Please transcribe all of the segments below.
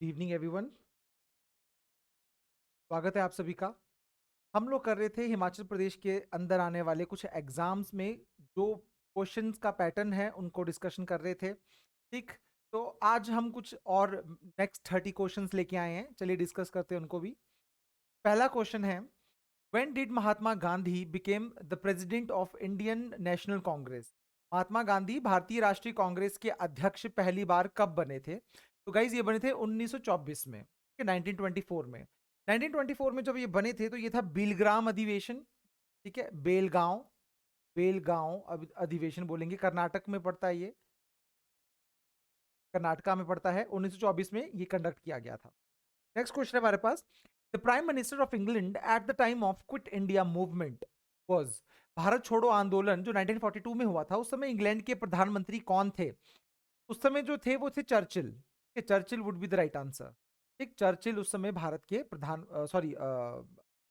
Evening everyone. स्वागत है आप सभी का। हम लोग कर रहे थे हिमाचल प्रदेश के अंदर आने वाले कुछ एग्जाम्स में जो क्वेश्चंस का पैटर्न है उनको डिस्कशन कर रहे थे। ठीक, तो आज हम कुछ और नेक्स्ट 30 क्वेश्चंस लेके आए हैं, चलिए डिस्कस करते हैं उनको भी। पहला क्वेश्चन है, when did Mahatma Gandhi became the president of Indian National Congress? Mahatma Gandhi भारतीय राष्ट्रीय कांग्रेस के अध्यक्ष पहली बार कब बने थे? तो गाइज ये बने थे 1924 में, 1924 में। 1924 में जब ये बने थे तो ये था बिलग्राम अधिवेशन। ठीक है, बेलगांव, बेलगांव अधिवेशन बोलेंगे, कर्नाटक में पड़ता है ये, कर्नाटका में पड़ता है। 1924 में ये कंडक्ट किया गया था। नेक्स्ट क्वेश्चन है हमारे पास, the prime minister of England at the time of quit India movement was? Bharat छोड़ो आंदोलन जो 1942 में हुआ था, उस समय इंग्लैंड के प्रधानमंत्री कौन थे? उस समय जो थे वो थे Churchill. Churchill would be the right answer. ठीक, चर्चिल उस समय भारत के प्रधान सॉरी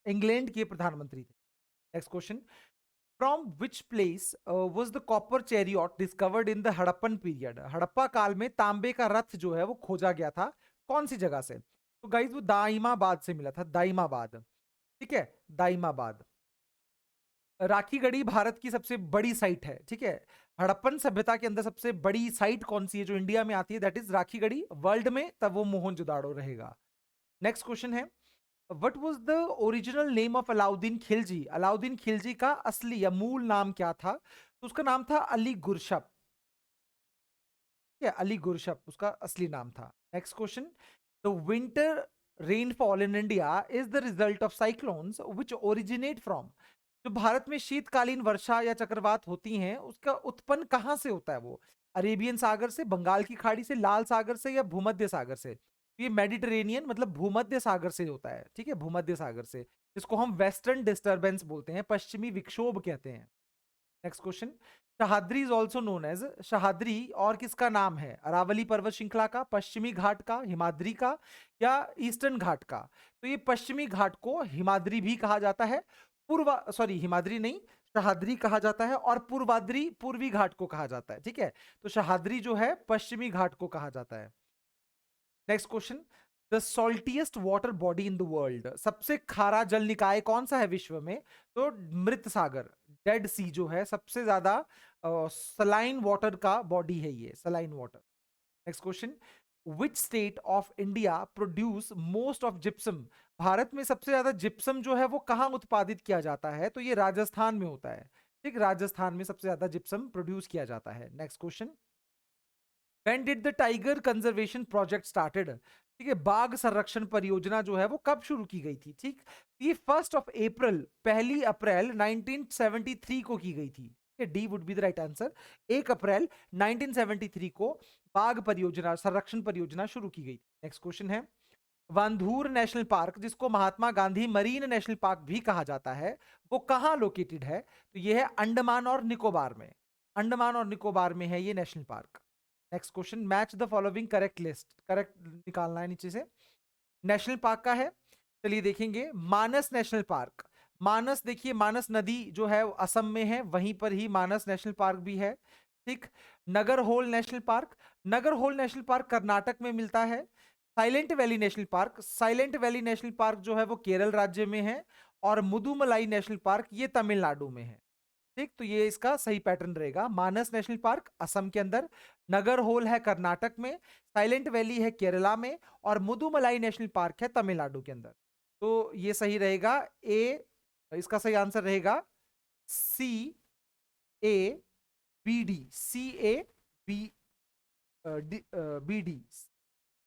इंग्लैंड के प्रधानमंत्री थे। Next question, from which place was the copper chariot discovered in the Harappan period? Harappa काल में तांबे का रथ जो है वो खोजा गया था, कौन सी जगह से? तो गाइज वो दाइमाबाद से मिला था, दाइमाबाद। ठीक है, दाइमाबाद। राखीगढ़ी भारत की सबसे बड़ी साइट है। ठीक है, हड़प्पन सभ्यता के अंदर सबसे बड़ी साइट कौन सी है जो इंडिया में आती है? That is Rakhigarhi. वर्ल्ड में तब वो मोहनजोदाड़ो रहेगा। नेक्स्ट क्वेश्चन है, what was the original name of Alauddin Khilji? Alauddin Khilji का असली या मूल नाम क्या था? तो उसका नाम था अली गुरशप। अली गुरशप उसका असली नाम था। Next question, the winter rainfall in India is the result of cyclones which originate from? जो भारत में शीतकालीन वर्षा या चक्रवात होती हैं उसका उत्पन्न कहां से होता है? वो अरेबियन सागर से, बंगाल की खाड़ी से, लाल सागर से, या भूमध्य सागर से? ये मेडिटेरेनियन मतलब भूमध्य सागर से होता है। ठीक है, भूमध्य सागर से, जिसको हम वेस्टर्न डिस्टरबेंस बोलते हैं, पश्चिमी विक्षोभ कहते हैं। Next question, Sahyadri is also known as, Sahyadri और किसका नाम है? अरावली पर्वत श्रृंखला का, पश्चिमी घाट का, हिमाद्री का, या ईस्टर्न घाट का? तो ये पश्चिमी घाट को हिमाद्री भी कहा जाता है, हिमाद्री नहीं, शहाद्री कहा जाता है, और पूर्वाद्री पूर्वी घाट को कहा जाता है। ठीक है, तो शहाद्री जो है पश्चिमी घाट को कहा जाता है। Next question, the saltiest water body in the world, सबसे खारा जल निकाय कौन सा है विश्व में? तो मृत सागर, डेड सी जो है सबसे ज्यादा सलाइन वाटर का बॉडी है ये, saline water. Next question, which state of India produce most of gypsum? Bharat में सबसे ज्यादा जिप्सम जो है वो कहां उत्पादित किया जाता है? तो ये राजस्थान में होता है। ठीक, राजस्थान में सबसे ज्यादा जिप्सम प्रोड्यूस किया जाता है। Next question, When did the tiger conservation project started? ठीक है, बाघ संरक्षण परियोजना जो है वो कब शुरू की गई थी? ठीक, ये 1 अप्रैल, 1 अप्रैल 1973 को की गई थी। D would be the right answer. 1 अप्रैल 1973 को बाघ परियोजना, संरक्षण परियोजना शुरू की गई थी। नेक्स्ट क्वेश्चन है, वांधूर नेशनल पार्क, जिसको Mahatma Gandhi marine national park भी कहा जाता है, वो कहाँ लोकेटेड है? तो ये है अंडमान और निकोबार में, अंडमान और निकोबार में है ये national park. Next question, match the following correct list, correct निकालना है नीचे से। नेशनल पार्क का है, चलिए देखेंगे। मानस नेशनल पार्क, मानस देखिए, मानस नदी जो है असम में है, वहीं पर ही मानस नेशनल पार्क भी है। ठीक, Nagarhole national park, Nagarhole national park Karnataka में मिलता है। Silent valley national park, silent valley national Park जो है वो केरल राज्य में है, और मुदुमलाई नेशनल पार्क ये तमिलनाडु में है। ठीक, तो ये इसका सही पैटर्न रहेगा। मानस नेशनल पार्क असम के अंदर, नगर होल है कर्नाटक में, साइलेंट वैली है केरला में, और मुदुमलाई नेशनल पार्क है तमिलनाडु के अंदर। तो ये सही रहेगा, ए, इसका सही आंसर रहेगा C A B D, C A B B D,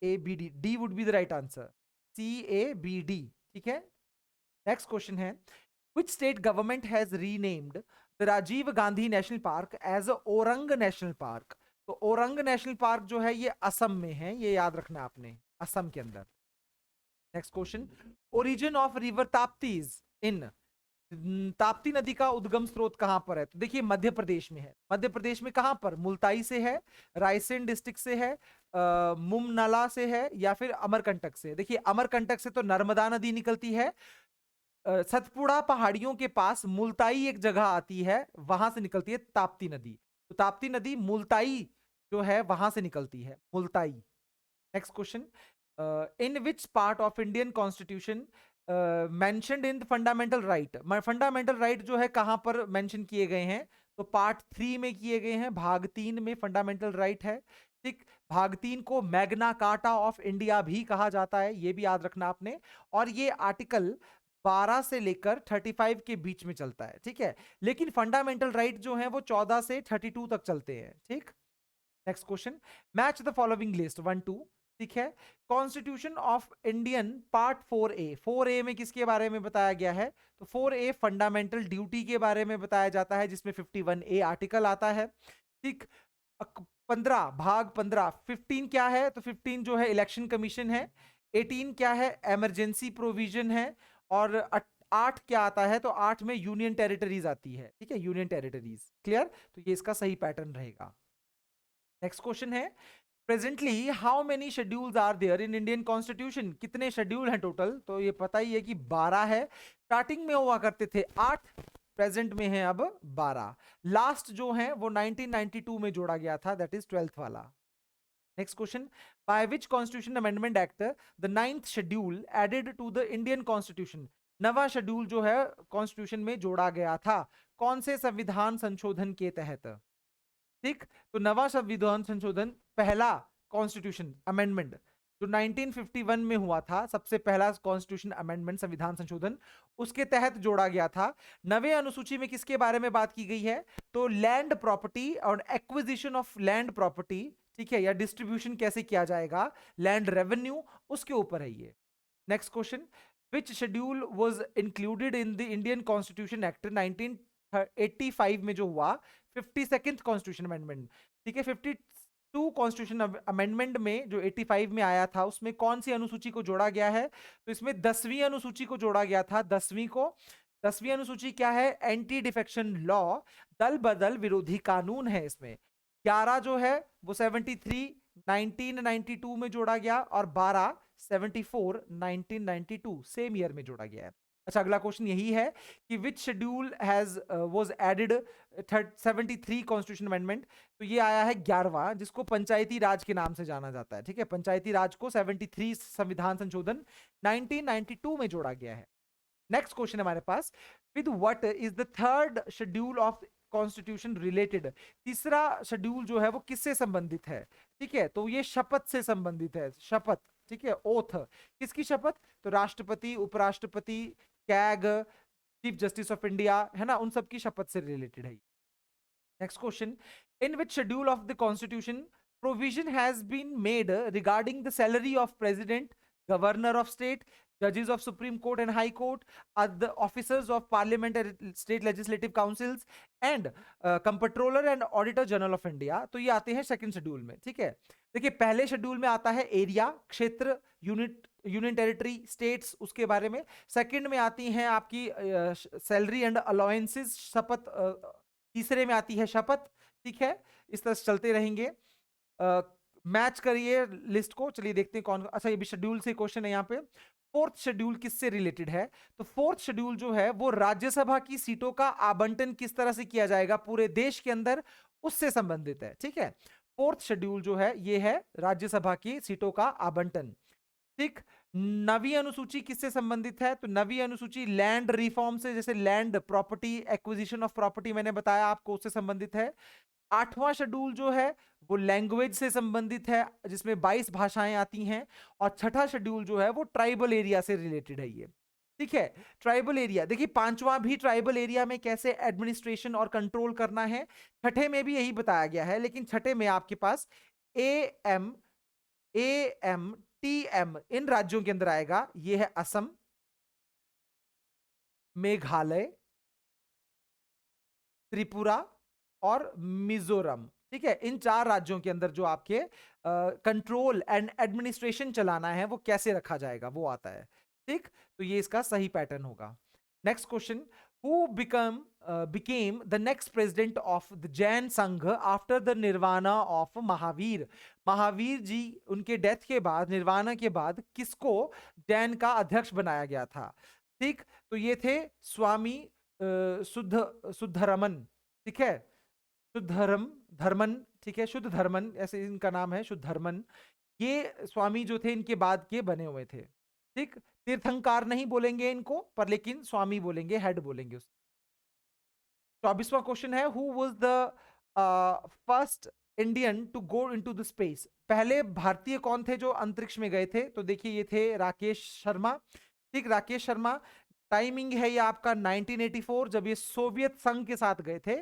A B D, D would be the right answer, C A B D. ठीक है, नेक्स्ट क्वेश्चन है, which state government has renamed the Rajiv Gandhi National Park as Orang National Park? तो Orang National Park जो है ये असम में है, ये याद रखना आपने, असम के अंदर। Next question, origin of river Tapti in, Tapti नदी का उद्गम स्रोत कहां पर है? तो देखिए मध्य प्रदेश में है। मध्य प्रदेश में कहां पर? मुल्ताई से है, रायसेन डिस्ट्रिक्ट से है, मुमनाला से है, या फिर अमरकंटक से? देखिए अमरकंटक से तो नर्मदा नदी निकलती है, सतपुड़ा पहाड़ियों के पास मुल्ताई एक जगह आती है, वहां से निकलती है ताप्ती नदी। तो ताप्ती नदी मुल्ताई जो है वहां से निकलती है, Multai. Next question, in which part of Indian constitution mentioned in fundamental right, fundamental right जो है कहां पर मेंशन किए गए हैं, तो पार्ट 3 में किए गए हैं, भाग 3 में फंडामेंटल राइट है। ठीक, भाग 3 को मैग्ना कार्टा ऑफ इंडिया भी कहा जाता है, ये भी याद रखना आपने। और ये आर्टिकल 12 से लेकर 35 के बीच में चलता है, ठीक है। लेकिन फंडामेंटल राइट जो है वो 14 से 32 तक चलते हैं, ठीक। Next question, match the following list 1-2, ठीक है। Constitution of Indian part 4A, 4A में किसके बारे में बताया गया है, तो 4A फंडामेंटल ड्यूटी के बारे में बताया जाता है, जिसमें 51A आर्टिकल आता है, ठीक। 15 भाग 15, 15 क्या है, तो 15 जो है इलेक्शन कमीशन है, 18 क्या है, इमरजेंसी प्रोविजन है, और 8 क्या आता है, तो 8 में यूनियन टेरिटरीज आती है, ठीक है, यूनियन टेरिटरीज। क्लियर, तो ये इसका सही पैटर्न रहेगा। नेक्स्ट क्वेश्चन है, presently how many schedules are there in Indian constitution, कितने शेड्यूल हैं टोटल, तो ये पता ही है कि 12 है। स्टार्टिंग में हुआ करते थे 8, प्रेजेंट में है अब 12। लास्ट जो है वो 1992 में जोड़ा गया था, दैट इज 12th वाला। Next question, by which constitution amendment act the 9th schedule added to the Indian constitution, नवा शेड्यूल जो है कॉन्स्टिट्यूशन में जोड़ा गया था, कौन से संविधान संशोधन के तहत, ठीक। तो नवा संविधान संशोधन, पहला कॉन्स्टिट्यूशन अमेंडमेंट जो 1951 में हुआ था, सबसे पहला कॉन्स्टिट्यूशन अमेंडमेंट संविधान संशोधन, उसके तहत जोड़ा गया था। नवे अनुसूची में किसके बारे में बात की गई है, तो लैंड प्रॉपर्टी और एक्विजिशन ऑफ लैंड प्रॉपर्टी, ठीक है, या डिस्ट्रीब्यूशन कैसे किया जाएगा, लैंड रेवेन्यू, उसके ऊपर है ये। Next question, which schedule was included in the Indian constitution act 1985 में जो हुआ, 52nd कॉन्स्टिट्यूशन अमेंडमेंट, ठीक है। 52 कॉन्स्टिट्यूशन अमेंडमेंट में जो 85 में आया था, उसमें कौन सी अनुसूची को जोड़ा गया है, तो इसमें 10वीं अनुसूची को जोड़ा गया था, 10वीं को। 10वीं अनुसूची क्या है, एंटी डिफेक्शन लॉ, दल बदल विरोधी कानून है इसमें। 11 जो है वो 73 1992 में जोड़ा गया, और 12 74 1992 सेम ईयर में जोड़ा गया है। अच्छा, अगला क्वेश्चन यही है कि which schedule has was added 73 constitution amendment, तो ये आया है 11वां, जिसको पंचायती राज के नाम से जाना जाता है, ठीक है। पंचायती राज को 73 संविधान संशोधन 1992 में जोड़ा गया है। नेक्स्ट क्वेश्चन हमारे पास, with what is the third schedule of constitution related, तीसरा शेड्यूल जो है वो किससे संबंधित है, ठीक है। तो ये शपथ से संबंधित है, शपथ, ठीक है, ओथ, किसकी शपथ, तो राष्ट्रपति, उपराष्ट्रपति, CAG, chief justice of India, है ना, उन सब की शपथ से रिलेटेड है। Next question, in which schedule of the constitution provision has been made regarding the salary of president, governor of state, judges of Supreme Court and High Court, the officers of Parliament and State Legislative Councils, and Comptroller and Auditor General of India, तो ये आते हैं second schedule में, ठीक है। देखिए, पहले schedule में आता है एरिया, क्षेत्र, यूनिट, यूनियन टेरिटरी, स्टेट्स, उसके बारे में। सेकंड में आती हैं आपकी सैलरी एंड अलाउंसेस, शपथ, तीसरे में आती है शपथ, ठीक है। इस तरह से चलते रहेंगे। मैच करिए लिस्ट को, चलिए देखते हैं कौन, अच्छा ये भी शेड्यूल से क्वेश्चन है यहाँ पे। फोर्थ शेड्यूल किससे रिलेटेड है, तो फोर्थ शेड्यूल जो है वो राज्यसभा की सीटों का आवंटन किस तरह से किया जाएगा पूरे देश के अंदर, उससे संबंधित है, ठीक है। फोर्थ शेड्यूल जो है ये है राज्यसभा की सीटों का आवंटन, ठीक। नवी अनुसूची किससे संबंधित है, तो नवी अनुसूची लैंड रिफॉर्म से, जैसे land property, acquisition of property मैंने बताया आपको, उससे संबंधित है। 8वां शेड्यूल जो है वो लैंग्वेज से संबंधित है, जिसमें 22 भाषाएं आती हैं। और छठा शेड्यूल जो है वो ट्राइबल एरिया से रिलेटेड है ये, ठीक है। ट्राइबल एरिया, देखिए 5वां भी ट्राइबल एरिया में कैसे एडमिनिस्ट्रेशन और कंट्रोल करना है, छठे में भी यही बताया गया है, लेकिन छठे में आपके पास AM, AM, TM इन राज्यों के अंदर आएगा। ये है असम, मेघालय, त्रिपुरा और मिजोरम, ठीक है। इन 4 राज्यों के अंदर जो आपके कंट्रोल एंड एडमिनिस्ट्रेशन चलाना है वो कैसे रखा जाएगा, वो आता है, ठीक। तो ये इसका सही पैटर्न होगा। Next question, who became the next president of the Jain Sangh after the nirvana of Mahavir, Mahavir ji उनके डेथ के बाद, निर्वाणा के बाद किसको जैन का अध्यक्ष बनाया गया था, ठीक। तो ये थे स्वामी शुद्धरमन, ठीक है, शुद्धरमन, ठीक है, शुद्ध धर्मन ऐसे इनका नाम है, शुद्ध धर्मन। ये स्वामी जो थे इनके बाद के बने हुए थे। ठीक, तीर्थंकार नहीं बोलेंगे इनको, पर लेकिन स्वामी बोलेंगे, हेड बोलेंगे उसे। 24वां क्वेश्चन है, who was the first Indian to go into the space? पहले भारतीय कौन थे जो अंतरिक्ष में गए थे? तो देखिए ये थे राकेश शर्मा। ठीक, राकेश शर्मा। टाइमिंग है ये आपका 1984, जब ये सोवियत संघ के साथ गए थे।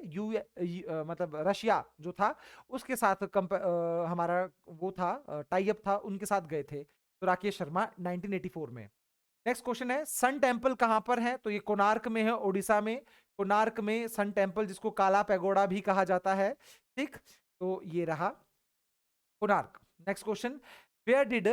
मतलब रशिया जो था उसके साथ हमारा वो था, टाई अप था, उनके साथ गए थे। तो राकेश शर्मा 1984 में। नेक्स्ट क्वेश्चन है, सन टेम्पल कहां पर है? तो ये कोणार्क में है, ओडिशा में। कोणार्क में सन टेम्पल, जिसको काला पैगोडा भी कहा जाता है। ठीक, तो ये रहा Konark. Next question, where did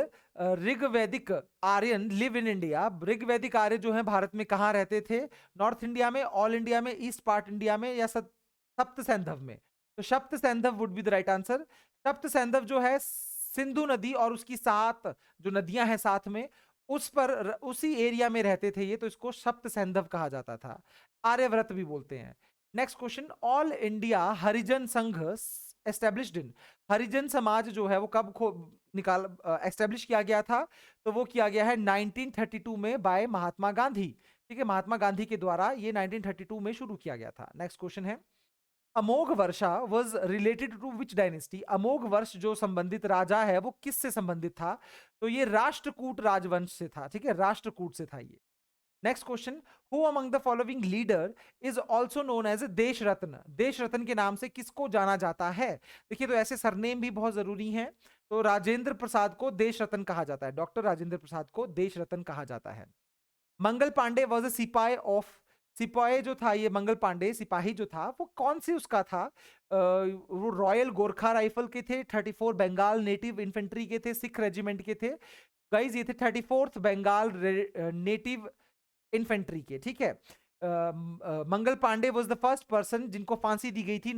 Rigvedic Aryan live in India? Rigvedic आर्य जो है भारत में कहाँ रहते थे? नॉर्थ इंडिया में, ऑल इंडिया में, ईस्ट पार्ट इंडिया में, या सप्त सैंधव में? तो Sapta Sindhava would be the right answer. Sapta Sindhava जो है सिंधु नदी और उसकी 7 जो नदियां हैं साथ में, उस पर उसी एरिया में रहते थे ये, तो इसको सप्त सैंधव कहा जाता था। आर्यव्रत भी बोलते हैं। नेक्स्ट क्वेश्चन, ऑल इंडिया हरिजन संघ एस्टेब्लिश्ड इन? हरिजन समाज जो है वो कब एस्टेब्लिश किया गया था? तो वो किया गया है 1932 में बाय महात्मा गांधी। ठीक है, महात्मा गांधी के द्वारा ये 1932 में शुरू किया गया था। नेक्स्ट क्वेश्चन है, Amoghavarsha was related to which dynasty? Amoghavarsha जो संबंधित राजा है वो किससे संबंधित था? तो ये राष्ट्रकूट राजवंश से था। ठीक है, राष्ट्रकूट से था ये। Next question, who among the following leader is also known as Desh Ratna? देश रत्न के नाम से किसको जाना जाता है? देखिए, तो ऐसे सरनेम भी बहुत जरूरी हैं। तो राजेंद्र प्रसाद को देश रत्न कहा जाता है, डॉक्टर राजेंद्र प्रसाद को देश रत्न कहा जाता है। मंगल पांडे वॉज अ सिपाही ऑफ, सिपाही जो था ये मंगल पांडे सिपाही जो था वो कौन सी उसका था? वो रॉयल गोरखा राइफल के थे, 34 बंगाल नेटिव इन्फेंट्री के थे, सिख रेजिमेंट के थे। गाइज ये थे 34th बंगाल नेटिव इन्फेंट्री के। ठीक है, Mangal Pandey was the first person जिनको फांसी दी गई थी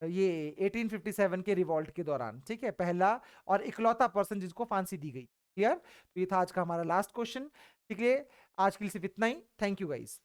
1857 के रिवॉल्ट के दौरान। ठीक है, पहला और इकलौता पर्सन जिसको फांसी दी गई। क्लियर? तो ये था आज का हमारा लास्ट क्वेश्चन। ठीक है, आज के लिए सिर्फ इतना ही। Thank you guys.